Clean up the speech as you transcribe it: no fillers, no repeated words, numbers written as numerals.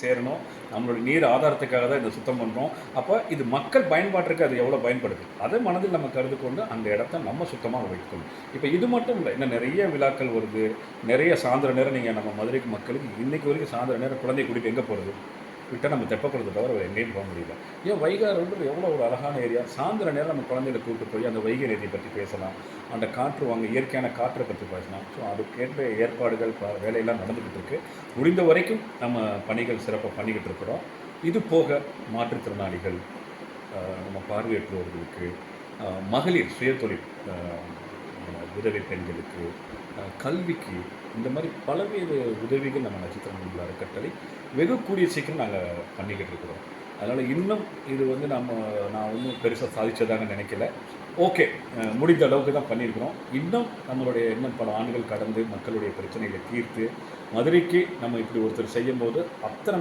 சேரணும். நம்மளுடைய நீர் ஆதாரத்துக்காக தான் இதை சுத்தம் பண்ணுறோம். அப்போ இது மக்கள் பயன்பாட்டிற்கு அது எவ்வளோ பயன்படுது, அதை மனதில் நம்ம கருது கொண்டு அந்த இடத்த நம்ம சுத்தமாக வைக்கணும். இப்போ இது மட்டும் இல்லை, இன்னும் நிறைய விழாக்கள் வருது. நிறைய சாயந்தர நேரம் நீங்கள் நம்ம மதுரைக்கு மக்களுக்கு இன்றைக்கி வரைக்கும் சாயந்தர நேரம் குழந்தைய கூட்டிகிட்டு எங்கே போகிறது? விட்டால் நம்ம தெப்பக்குளத்தை தவிர வேறு எங்கேயும் போக முடியல. ஏன் வைகாறுன்றது எவ்வளோ ஒரு அழகான ஏரியா. சாயந்தர நேரம் நம்ம குழந்தைகளை கூப்பிட்டு போய் அந்த வைகை நதியை பற்றி பேசலாம், அந்த காற்று வாங்க இயற்கையான காற்றை பற்றி பேசலாம். ஸோ அதுக்கேற்ற ஏற்பாடுகள் வேலையெல்லாம் நடந்துக்கிட்டு இருக்குது. முடிந்த வரைக்கும் நம்ம பணிகள் சிறப்பாக பண்ணிக்கிட்டு இருக்கிறோம். இது போக மாற்றுத்திறனாளிகள், நம்ம பார்வையற்றோர்களுக்கு, மகளிர் சுயதொழில் உதவி பெண்களுக்கு, கல்விக்கு, இந்த மாதிரி பலவேறு உதவிகள் நம்ம நட்சத்திர மண்டல அறக்கட்டளை வெகு கூடிய சீக்கிரம் நாங்கள் பண்ணிக்கிட்டு இருக்கிறோம். அதனால் இன்னும் இது வந்து நான் ஒன்றும் பெருசாக சாதித்ததாக நினைக்கல. ஓகே, முடிந்த அளவுக்கு தான் பண்ணியிருக்கிறோம். இன்னும் பல ஆண்டுகள் கடந்து மக்களுடைய பிரச்சனைகளை தீர்த்து மதுரைக்கு நம்ம இப்படி ஒருத்தர் செய்யும்போது அத்தனை